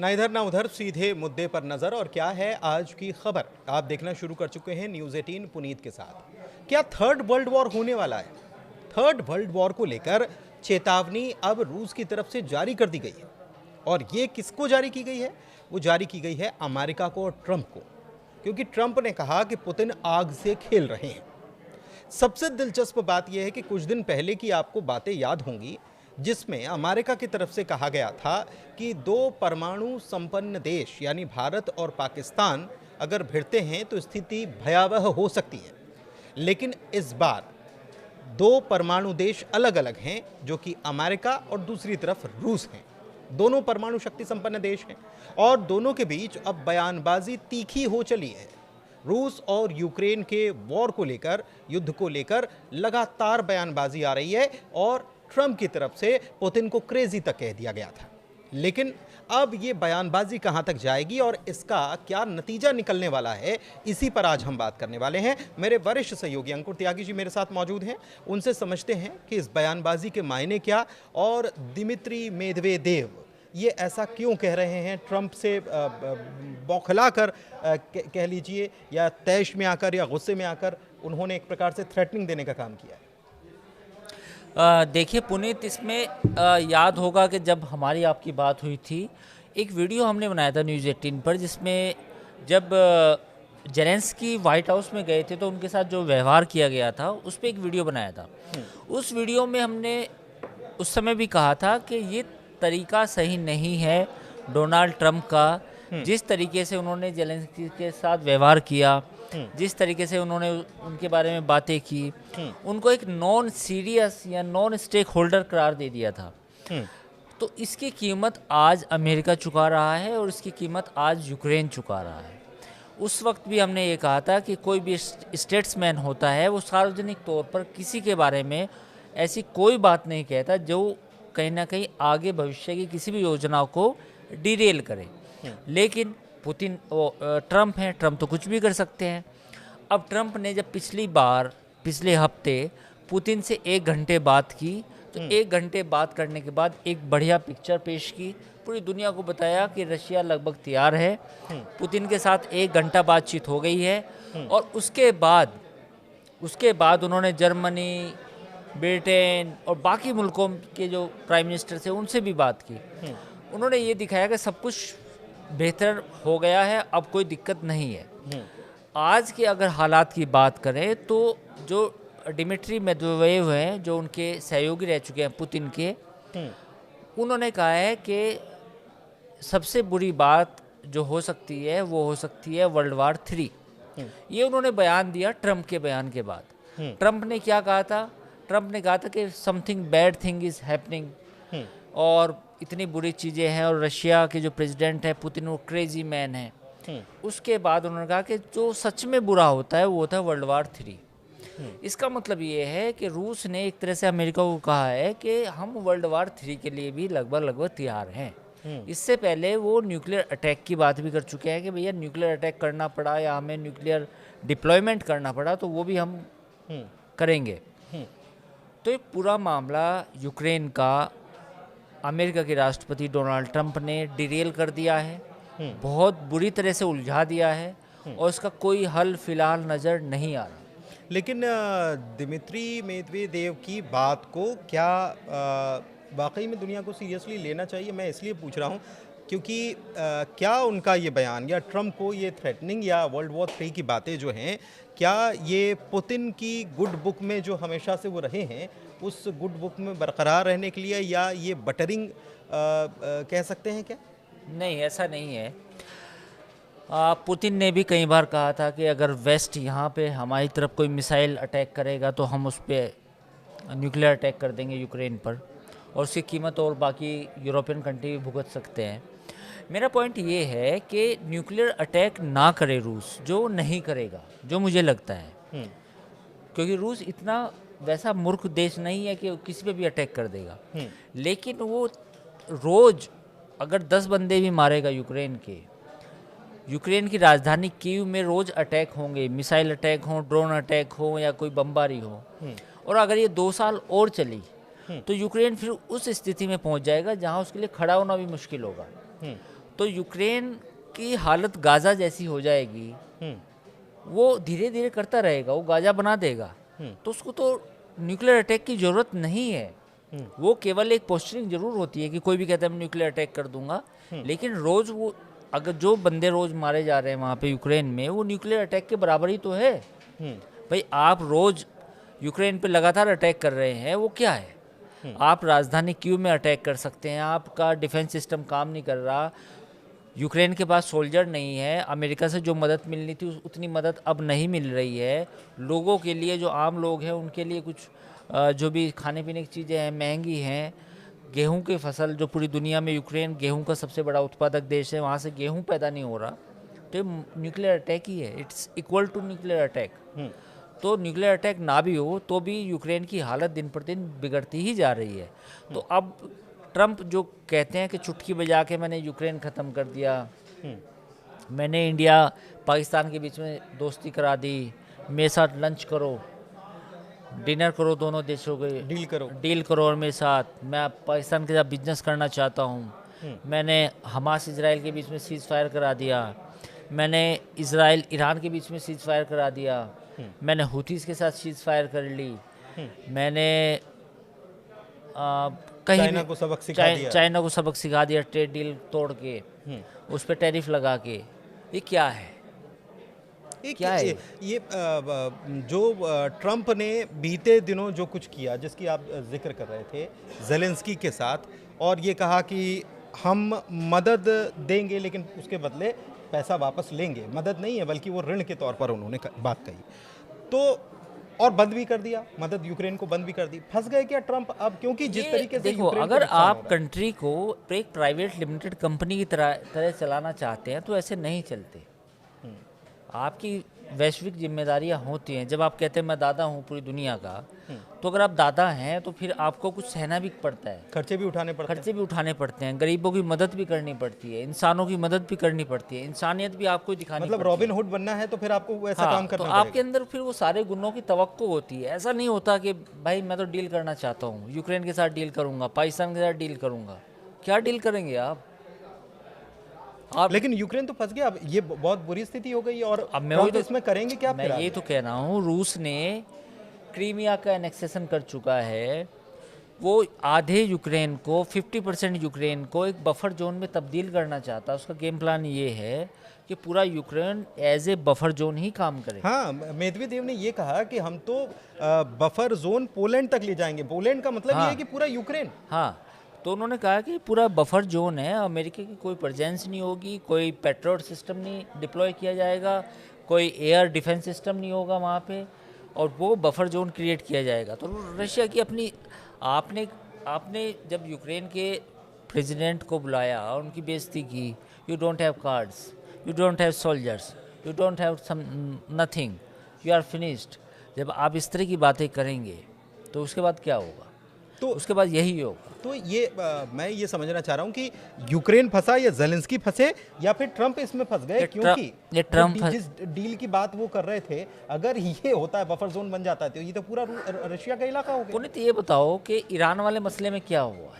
ना इधर ना उधर, सीधे मुद्दे पर नजर। और क्या है आज की खबर, आप देखना शुरू कर चुके हैं न्यूज़ 18 पुनीत के साथ। क्या थर्ड वर्ल्ड वॉर होने वाला है? थर्ड वर्ल्ड वॉर को लेकर चेतावनी अब रूस की तरफ से जारी कर दी गई है। और ये किसको जारी की गई है? वो जारी की गई है अमेरिका को और ट्रंप को, क्योंकि ट्रंप ने कहा कि पुतिन आग से खेल रहे हैं। सबसे दिलचस्प बात यह है कि कुछ दिन पहले की आपको बातें याद होंगी, जिसमें अमेरिका की तरफ से कहा गया था कि दो परमाणु संपन्न देश यानी भारत और पाकिस्तान अगर भिड़ते हैं तो स्थिति भयावह हो सकती है। लेकिन इस बार दो परमाणु देश अलग अलग हैं, जो कि अमेरिका और दूसरी तरफ रूस हैं। दोनों परमाणु शक्ति संपन्न देश हैं और दोनों के बीच अब बयानबाजी तीखी हो चली है। रूस और यूक्रेन के वॉर को लेकर, युद्ध को लेकर लगातार बयानबाजी आ रही है और ट्रंप की तरफ से पुतिन को क्रेजी तक कह दिया गया था। लेकिन अब ये बयानबाजी कहां तक जाएगी और इसका क्या नतीजा निकलने वाला है, इसी पर आज हम बात करने वाले हैं। मेरे वरिष्ठ सहयोगी अंकुर त्यागी जी मेरे साथ मौजूद हैं, उनसे समझते हैं कि इस बयानबाजी के मायने क्या और दिमित्री मेदवेदेव ये ऐसा क्यों कह रहे हैं, ट्रंप से बौखला कर कह लीजिए, या तैश में आकर या गुस्से में आकर उन्होंने एक प्रकार से थ्रेटनिंग देने का काम किया है। देखिए पुनीत, इसमें याद होगा कि जब हमारी आपकी बात हुई थी, एक वीडियो हमने बनाया था न्यूज़ 18 पर, जिसमें जब जेलेंस्की वाइट हाउस में गए थे तो उनके साथ जो व्यवहार किया गया था उस पर एक वीडियो बनाया था। उस वीडियो में हमने उस समय भी कहा था कि ये तरीका सही नहीं है डोनाल्ड ट्रंप का, जिस तरीके से उन्होंने जेलेंस्की के साथ व्यवहार किया, जिस तरीके से उन्होंने उनके बारे में बातें की, उनको एक नॉन सीरियस या नॉन स्टेक होल्डर करार दे दिया था। तो इसकी कीमत आज अमेरिका चुका रहा है और इसकी कीमत आज यूक्रेन चुका रहा है। उस वक्त भी हमने ये कहा था कि कोई भी स्टेट्समैन होता है वो सार्वजनिक तौर पर किसी के बारे में ऐसी कोई बात नहीं कहता जो कहीं ना कहीं आगे भविष्य की किसी भी योजना को डिरेल करे। लेकिन पुतिन ट्रंप हैं, ट्रंप तो कुछ भी कर सकते हैं। अब ट्रंप ने जब पिछले हफ्ते पुतिन से 1 घंटे बात की, तो 1 घंटे बात करने के बाद एक बढ़िया पिक्चर पेश की, पूरी दुनिया को बताया कि रशिया लगभग तैयार है। पुतिन के साथ 1 घंटा बातचीत हो गई है और उसके बाद उन्होंने जर्मनी, ब्रिटेन और बाकी मुल्कों के जो प्राइम मिनिस्टर थे उनसे भी बात की। उन्होंने ये दिखाया कि सब कुछ बेहतर हो गया है, अब कोई दिक्कत नहीं है। आज के अगर हालात की बात करें तो जो दिमित्री मेदवेदेव हैं, जो उनके सहयोगी रह चुके हैं पुतिन के, उन्होंने कहा है कि सबसे बुरी बात जो हो सकती है वो हो सकती है वर्ल्ड वार 3। ये उन्होंने बयान दिया ट्रंप के बयान के बाद। ट्रंप ने क्या कहा था? ट्रंप ने कहा था कि something bad thing is happening और इतनी बुरी चीज़ें हैं, और रशिया के जो प्रेसिडेंट है पुतिन वो क्रेजी मैन है। उसके बाद उन्होंने कहा कि जो सच में बुरा होता है वो होता है वर्ल्ड वार 3। इसका मतलब ये है कि रूस ने एक तरह से अमेरिका को कहा है कि हम वर्ल्ड वार 3 के लिए भी लगभग तैयार हैं। इससे पहले वो न्यूक्लियर अटैक की बात भी कर चुके हैं कि भैया न्यूक्लियर अटैक करना पड़ा या हमें न्यूक्लियर डिप्लॉयमेंट करना पड़ा तो वो भी हम करेंगे। तो ये पूरा मामला यूक्रेन का अमेरिका के राष्ट्रपति डोनाल्ड ट्रंप ने डिरेल कर दिया है, बहुत बुरी तरह से उलझा दिया है और इसका कोई हल फिलहाल नज़र नहीं आ रहा। लेकिन दिमित्री मेदवेदेव की बात को क्या वाकई में दुनिया को सीरियसली लेना चाहिए? मैं इसलिए पूछ रहा हूँ क्योंकि क्या उनका ये बयान या ट्रंप को ये थ्रेटनिंग या वर्ल्ड वॉर 3 की बातें जो हैं, क्या ये पुतिन की गुड बुक में जो हमेशा से वो रहे हैं उस गुड बुक में बरकरार रहने के लिए, या ये बटरिंग कह सकते हैं क्या? नहीं, ऐसा नहीं है। पुतिन ने भी कई बार कहा था कि अगर वेस्ट यहाँ पे हमारी तरफ कोई मिसाइल अटैक करेगा तो हम उस पर न्यूक्लियर अटैक कर देंगे यूक्रेन पर, और उसकी कीमत और बाकी यूरोपियन कंट्री भी भुगत सकते हैं। मेरा पॉइंट ये है कि न्यूक्लियर अटैक ना करे रूस, जो नहीं करेगा, जो मुझे लगता है, क्योंकि रूस इतना वैसा मूर्ख देश नहीं है कि किसी पे भी अटैक कर देगा। लेकिन वो रोज अगर 10 बंदे भी मारेगा यूक्रेन की राजधानी कीव में रोज अटैक होंगे, मिसाइल अटैक हो, ड्रोन अटैक हो या कोई बमबारी हो, और अगर ये 2 साल और चली तो यूक्रेन फिर उस स्थिति में पहुंच जाएगा जहां उसके लिए खड़ा होना भी मुश्किल होगा। तो यूक्रेन की हालत गाज़ा जैसी हो जाएगी। वो धीरे धीरे करता रहेगा, वो गाज़ा बना देगा, तो उसको तो न्यूक्लियर अटैक की ज़रूरत नहीं है। वो केवल एक पोस्चरिंग जरूर होती है कि कोई भी कहता है मैं न्यूक्लियर अटैक कर दूंगा, लेकिन रोज़ वो अगर जो बंदे रोज़ मारे जा रहे हैं वहाँ पे यूक्रेन में, वो न्यूक्लियर अटैक के बराबर ही तो है। भाई आप रोज़ यूक्रेन पे लगातार अटैक कर रहे हैं, वो क्या है? आप राजधानी कीव में अटैक कर सकते हैं, आपका डिफेंस सिस्टम काम नहीं कर रहा, यूक्रेन के पास सोल्जर नहीं है, अमेरिका से जो मदद मिलनी थी उतनी मदद अब नहीं मिल रही है, लोगों के लिए जो आम लोग हैं उनके लिए कुछ जो भी खाने पीने की चीज़ें हैं महंगी हैं, गेहूं की फसल जो पूरी दुनिया में यूक्रेन गेहूं का सबसे बड़ा उत्पादक देश है, वहाँ से गेहूं पैदा नहीं हो रहा, तो ये न्यूक्लियर अटैक ही है, it's equal to nuclear attack. तो न्यूक्लियर अटैक ना भी हो तो भी यूक्रेन की हालत दिन प्रतिदिन बिगड़ती ही जा रही है। तो अब ट्रंप जो कहते हैं कि चुटकी बजा के मैंने यूक्रेन ख़त्म कर दिया, मैंने इंडिया पाकिस्तान के बीच में दोस्ती करा दी, मेरे साथ लंच करो, डिनर करो, दोनों देशों के डील करो और मेरे साथ, मैं पाकिस्तान के साथ बिजनेस करना चाहता हूँ, मैंने हमास इजराइल के बीच में सीज़ फायर करा दिया, मैंने इजराइल ईरान के बीच में सीज़ फायर करा दिया, मैंने हुतीज़ के साथ सीज़ फायर कर ली, मैंने कहीं चाइना को सबक सिखा दिया ट्रेड डील तोड़ के, उस पर टैरिफ लगा के। ये क्या है? क्या है ये जो ट्रंप ने बीते दिनों जो कुछ किया, जिसकी आप जिक्र कर रहे थे ज़ेलेंस्की के साथ, और ये कहा कि हम मदद देंगे लेकिन उसके बदले पैसा वापस लेंगे, मदद नहीं है बल्कि वो ऋण के तौर पर उन्होंने बात कही, तो और बंद भी कर दिया मदद, यूक्रेन को बंद भी कर दी। फंस गए क्या ट्रंप अब? क्योंकि जिस तरीके से देखो, अगर आप कंट्री को एक प्राइवेट लिमिटेड कंपनी की तरह चलाना चाहते हैं तो ऐसे नहीं चलते। आपकी वैश्विक जिम्मेदारियां होती हैं। जब आप कहते हैं मैं दादा हूं पूरी दुनिया का, तो अगर आप दादा हैं तो फिर आपको कुछ सहना भी पड़ता है, खर्चे भी उठाने पड़ते हैं, गरीबों की मदद भी करनी पड़ती है, इंसानों की मदद भी करनी पड़ती है, इंसानियत भी आपको दिखानी मतलब रॉबिन हुड बनना है तो फिर आपको वैसा काम करना पड़ेगा। आपके अंदर फिर वो सारे गुणों की तवक्को होती है। ऐसा नहीं होता कि भाई मैं तो डील करना चाहता हूँ, यूक्रेन के साथ डील करूंगा, पाकिस्तान के साथ डील करूंगा। क्या डील करेंगे आप? लेकिन यूक्रेन तो फंस गया, अब ये बहुत बुरी स्थिति हो गई, और अब मैं तो इसमें करेंगे क्या? मैं ये तो कह रहा हूँ, रूस ने क्रीमिया का एनेक्सेशन कर चुका है, वो आधे यूक्रेन को 50% यूक्रेन को एक बफर जोन में तब्दील करना चाहता है। उसका गेम प्लान ये है कि पूरा Ukraine as a buffer zone ही काम करे। हाँ, मेदवेदेव ने ये कहा कि हम तो बफर जोन पोलैंड तक ले जाएंगे। पोलैंड का मतलब ये है कि पूरा यूक्रेन। हाँ, तो उन्होंने कहा कि पूरा बफर जोन है, अमेरिका की कोई प्रेजेंस नहीं होगी, कोई पेट्रोल सिस्टम नहीं डिप्लॉय किया जाएगा, कोई एयर डिफेंस सिस्टम नहीं होगा वहाँ पे, और वो बफर जोन क्रिएट किया जाएगा। तो रशिया की अपनी आपने जब यूक्रेन के प्रेसिडेंट को बुलाया और उनकी बेइज्जती की, you don't have cards, you don't have soldiers, you don't have some nothing, you are finished. जब आप इस तरह की बातें करेंगे तो उसके बाद क्या होगा? तो उसके बाद यही होगा। तो ये मैं ये समझना चाह रहा हूँ कि यूक्रेन फंसा या ज़ेलेंस्की फंसे या फिर ट्रंप इसमें फंस गए, क्योंकि ये ट्रंप जिस डील की बात वो कर रहे थे, अगर ये होता है बफर जोन बन जाता है तो ये तो पूरा रशिया का इलाका हो गया। पुनीत, ये बताओ कि ईरान वाले मसले में क्या हुआ?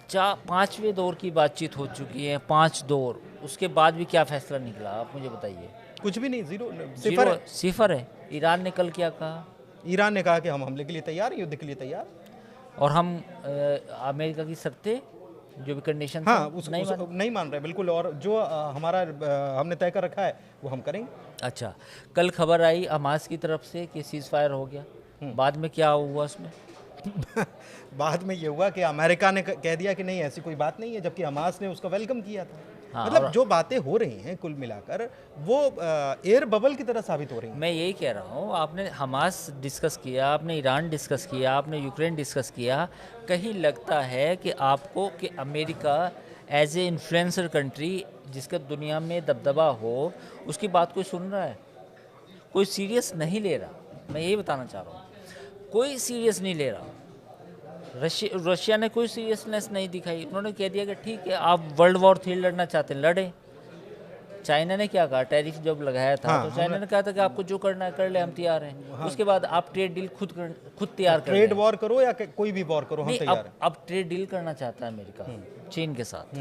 5वें दौर की बातचीत हो चुकी है, 5 दौर, उसके बाद भी क्या फैसला निकला? आप मुझे बताइए। कुछ भी नहीं, सिफर है। ईरान ने कल क्या कहा? ईरान ने कहा कि हम हमले के लिए तैयार हैं, युद्ध के लिए तैयार, और हम अमेरिका की शर्तें जो भी कंडीशन नहीं मान रहे बिल्कुल, और जो हमारा हमने तय कर रखा है वो हम करेंगे। अच्छा, कल खबर आई हमास की तरफ से कि सीज फायर हो गया, बाद में क्या हुआ उसमें? बाद में ये हुआ कि अमेरिका ने कह दिया कि नहीं ऐसी कोई बात नहीं है, जबकि हमास ने उसका वेलकम किया था। हाँ, मतलब जो बातें हो रही हैं कुल मिलाकर वो एयर बबल की तरह साबित हो रही हैं। मैं यही कह रहा हूँ, आपने हमास डिस्कस किया, आपने ईरान डिस्कस किया, आपने यूक्रेन डिस्कस किया, कहीं लगता है कि आपको कि America as a influencer country जिसका दुनिया में दबदबा हो, उसकी बात कोई सुन रहा है? कोई सीरियस नहीं ले रहा। मैं यही बताना चाह रहा हूँ, कोई सीरियस नहीं ले रहा। रशिया ने कोई सीरियसनेस नहीं दिखाई। उन्होंने कह दिया कि ठीक है, आप वर्ल्ड वॉर 3 लड़ना चाहते हैं, लड़े। चाइना ने क्या कहा? टैरिफ जब लगाया था, तो चाइना ने कहा था कि आपको जो करना है कर ले, हम तैयार हैं। उसके बाद आप ट्रेड डील खुद तैयार कर, ट्रेड वॉर करो या कोई भी वॉर करो, हम तैयार हैं। अब ट्रेड डील करना चाहता है अमेरिका चीन के साथ,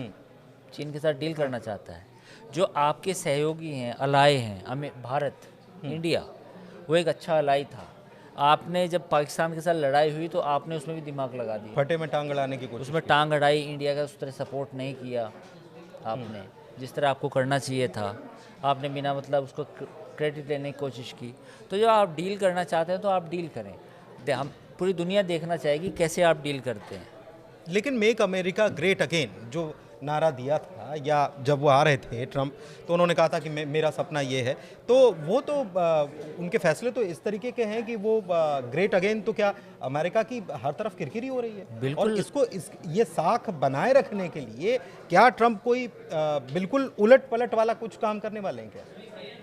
चीन के साथ डील करना चाहता है। जो आपके सहयोगी हैं, अलाय हैं, भारत, इंडिया, वो एक अच्छा अलाई था। आपने जब पाकिस्तान के साथ लड़ाई हुई तो आपने उसमें भी दिमाग लगा दिया, फटे में टांग अड़ाने की कोशिश उसमें टांग अड़ाई, इंडिया का उस तरह सपोर्ट नहीं किया आपने जिस तरह आपको करना चाहिए था। आपने बिना मतलब उसको क्रेडिट लेने की कोशिश की। तो जब आप डील करना चाहते हैं तो आप डील करें, हम पूरी दुनिया देखना चाहेगी कैसे आप डील करते हैं। लेकिन मेक अमेरिका ग्रेट अगेन जो नारा दिया था, या जब वो आ रहे थे ट्रम्प, तो उन्होंने कहा था कि मेरा सपना ये है, तो वो तो उनके फैसले तो इस तरीके के हैं कि वो ग्रेट अगेन, तो क्या अमेरिका की हर तरफ किरकिरी हो रही है? बिल्कुल। और इसको ये साख बनाए रखने के लिए क्या ट्रम्प कोई बिल्कुल उलट पलट वाला कुछ काम करने वाले हैं क्या,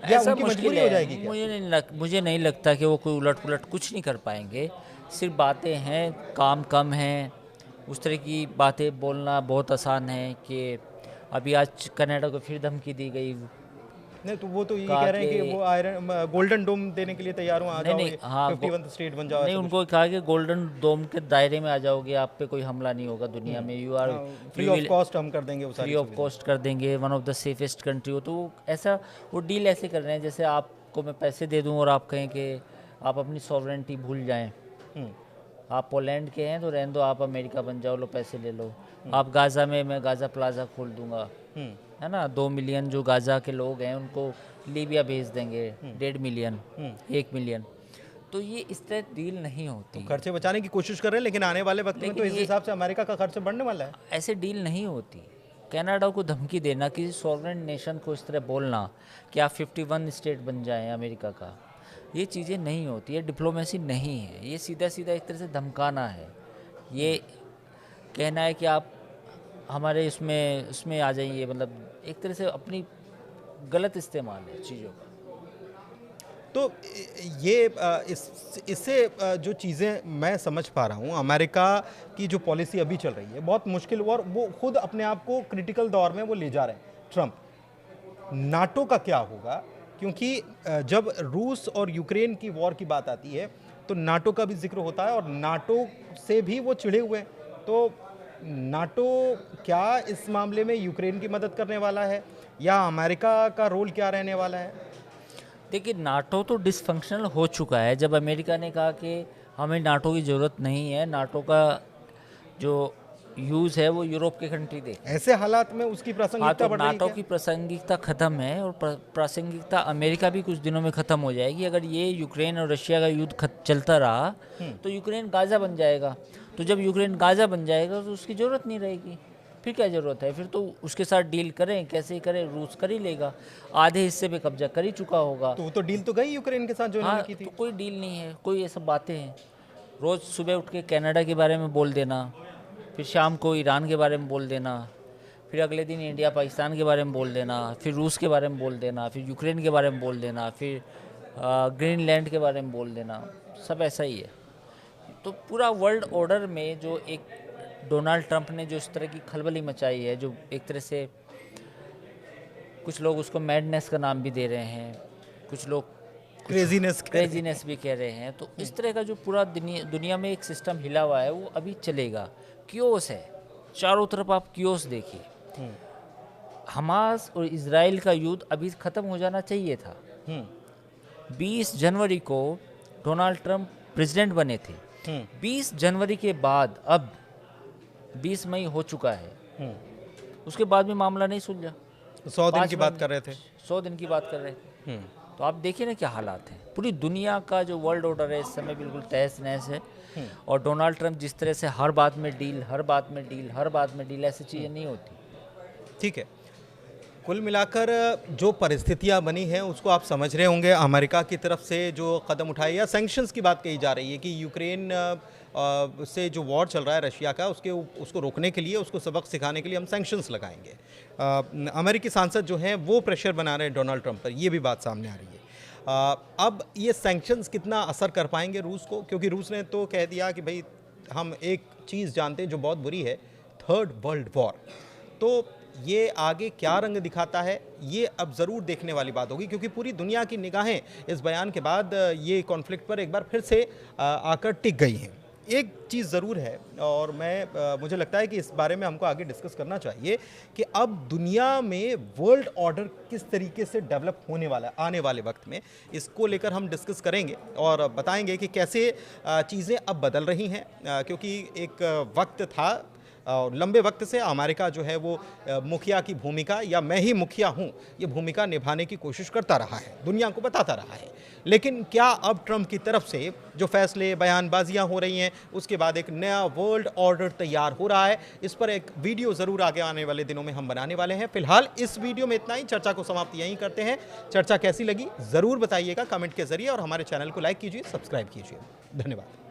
या ऐसा उनकी मुश्किल मजबूरी है। हो जाएगी क्या? मुझे नहीं लगता कि वो कोई उलट पुलट कुछ नहीं कर पाएंगे। सिर्फ बातें हैं, काम कम है। उस तरह की बातें बोलना बहुत आसान है कि अभी आज कनाडा को फिर धमकी दी गई। नहीं तो वो तो ये कहा कह रहे हैं कि कि- वो आयरन गोल्डन डोम देने के लिए तैयार हो, आ नहीं, जाओ, नहीं, हाँ, 51 स्टेट बन जाओ, नहीं, ऐसा उनको कहा कि गोल्डन डोम के दायरे में आ जाओगे, आप पे कोई हमला नहीं होगा दुनिया में, you are free of cost हम कर देंगे वो फ्री सारी ऑफ कॉस्ट कर देंगे, one of the safest country हो। तो ऐसा वो डील ऐसे कर रहे हैं जैसे आपको मैं पैसे दे दूं और आप कहें कि आप अपनी सॉवरेंटी भूल जाएं। आप पोलैंड के हैं तो रहने दो, आप अमेरिका बन जाओ, लो पैसे ले लो। आप गाज़ा में, मैं गाज़ा प्लाजा खोल दूंगा, है ना, 2 मिलियन जो गाज़ा के लोग हैं उनको लीबिया भेज देंगे, 1.5 मिलियन, 1 मिलियन। तो ये इस तरह डील नहीं होती। खर्चे बचाने की कोशिश कर रहे हैं, लेकिन आने वाले वक्त में लेकिन तो इस ये- हिसाब से अमेरिका का खर्च बढ़ने वाला है। ऐसे डील नहीं होती। कनाडा को धमकी देना, किसी सॉवरेन नेशन को इस तरह बोलना कि आप 51 स्टेट बन जाएं अमेरिका का, ये चीज़ें नहीं होती। ये डिप्लोमेसी नहीं है, ये सीधा सीधा एक तरह से धमकाना है। ये कहना है कि आप हमारे उसमें आ जाइए, मतलब एक तरह से अपनी गलत इस्तेमाल है चीज़ों का। तो ये इससे जो चीज़ें मैं समझ पा रहा हूँ, अमेरिका की जो पॉलिसी अभी चल रही है बहुत मुश्किल, और वो खुद अपने आप को क्रिटिकल दौर में वो ले जा रहे हैं ट्रम्प। नाटो का क्या होगा? क्योंकि जब रूस और यूक्रेन की वॉर की बात आती है तो नाटो का भी जिक्र होता है, और नाटो से भी वो चिढ़े हुए हैं। तो नाटो क्या इस मामले में यूक्रेन की मदद करने वाला है, या अमेरिका का रोल क्या रहने वाला है? देखिए, नाटो तो डिसफंक्शनल हो चुका है। जब अमेरिका ने कहा कि हमें नाटो की ज़रूरत नहीं है, नाटो का जो यूज़ है वो यूरोप के कंट्री देखें। ऐसे हालात में उसकी हाँ, प्रासंगिकता तो बढ़ रही है नाटो क्या? की प्रासंगिकता ख़त्म है, और प्रासंगिकता अमेरिका भी कुछ दिनों में ख़त्म हो जाएगी। अगर ये यूक्रेन और रशिया का युद्ध चलता रहा तो यूक्रेन गाज़ा बन जाएगा। तो जब यूक्रेन गाज़ा बन जाएगा तो उसकी ज़रूरत नहीं रहेगी। फिर क्या ज़रूरत है? फिर तो उसके साथ डील करें, कैसे करें, रूस कर ही लेगा, आधे हिस्से पे कब्जा कर ही चुका होगा। तो वो तो डील तो गई यूक्रेन के साथ जो इन्होंने हाँ, की थी। तो कोई डील नहीं है, कोई ये सब बातें हैं। रोज़ सुबह उठ के कनाडा के बारे में बोल देना, फिर शाम को ईरान के बारे में बोल देना, फिर अगले दिन इंडिया पाकिस्तान के बारे में बोल देना, फिर रूस के बारे में बोल देना, फिर यूक्रेन के बारे में बोल देना, फिर ग्रीनलैंड के बारे में बोल देना, सब ऐसा ही है। तो पूरा वर्ल्ड ऑर्डर में जो एक डोनाल्ड ट्रंप ने जो इस तरह की खलबली मचाई है, जो एक तरह से कुछ लोग उसको मैडनेस का नाम भी दे रहे हैं, कुछ लोग क्रेजीनेस भी कह रहे हैं। तो इस तरह का जो पूरा दुनिया में एक सिस्टम हिला हुआ है वो अभी चलेगा। क्योस है, चारों तरफ आप क्योस देखिए। हमास और इजराइल का युद्ध अभी ख़त्म हो जाना चाहिए था। 20 जनवरी को डोनाल्ड ट्रंप प्रेसिडेंट बने थे। 20 जनवरी के बाद अब 20 मई हो चुका है, उसके बाद भी मामला नहीं सुलझा। 100 दिन की बात कर रहे थे। 100 दिन की बात कर रहे थे। तो आप देखिए ना क्या हालात हैं। पूरी दुनिया का जो वर्ल्ड ऑर्डर है इस समय बिल्कुल तहस नहस है। और डोनाल्ड ट्रंप जिस तरह से हर बात में डील, हर बात में डील, हर बात में डील, ऐसी चीज़ें नहीं होती। ठीक है, कुल मिलाकर जो परिस्थितियां बनी हैं उसको आप समझ रहे होंगे। अमेरिका की तरफ से जो कदम उठाए, या सैंक्शंस की बात कही जा रही है कि यूक्रेन से जो वॉर चल रहा है रशिया का, उसको रोकने के लिए, उसको सबक सिखाने के लिए हम सैंक्शंस लगाएंगे। अमेरिकी सांसद जो हैं वो प्रेशर बना रहे हैं डोनाल्ड ट्रंप पर, ये भी बात सामने आ रही है। अब ये सैंक्शंस कितना असर कर पाएंगे रूस को? क्योंकि रूस ने तो कह दिया कि भाई हम एक चीज़ जानते हैं जो बहुत बुरी है, थर्ड वर्ल्ड वॉर। तो ये आगे क्या रंग दिखाता है, ये अब ज़रूर देखने वाली बात होगी, क्योंकि पूरी दुनिया की निगाहें इस बयान के बाद ये कॉन्फ्लिक्ट पर एक बार फिर से आकर टिक गई हैं। एक चीज़ ज़रूर है और मुझे लगता है कि इस बारे में हमको आगे डिस्कस करना चाहिए कि अब दुनिया में वर्ल्ड ऑर्डर किस तरीके से डेवलप होने वाला है आने वाले वक्त में, इसको लेकर हम डिस्कस करेंगे और बताएंगे कि कैसे चीज़ें अब बदल रही हैं, क्योंकि एक वक्त था और लंबे वक्त से अमेरिका जो है वो मुखिया की भूमिका या मैं ही मुखिया हूँ ये भूमिका निभाने की कोशिश करता रहा है, दुनिया को बताता रहा है। लेकिन क्या अब ट्रंप की तरफ से जो फैसले बयानबाजियां हो रही हैं उसके बाद एक नया वर्ल्ड ऑर्डर तैयार हो रहा है, इस पर एक वीडियो ज़रूर आगे आने वाले दिनों में हम बनाने वाले हैं। फिलहाल इस वीडियो में इतना ही, चर्चा को समाप्त यहीं करते हैं। चर्चा कैसी लगी ज़रूर बताइएगा कमेंट के जरिए और हमारे चैनल को लाइक कीजिए, सब्सक्राइब कीजिए। धन्यवाद।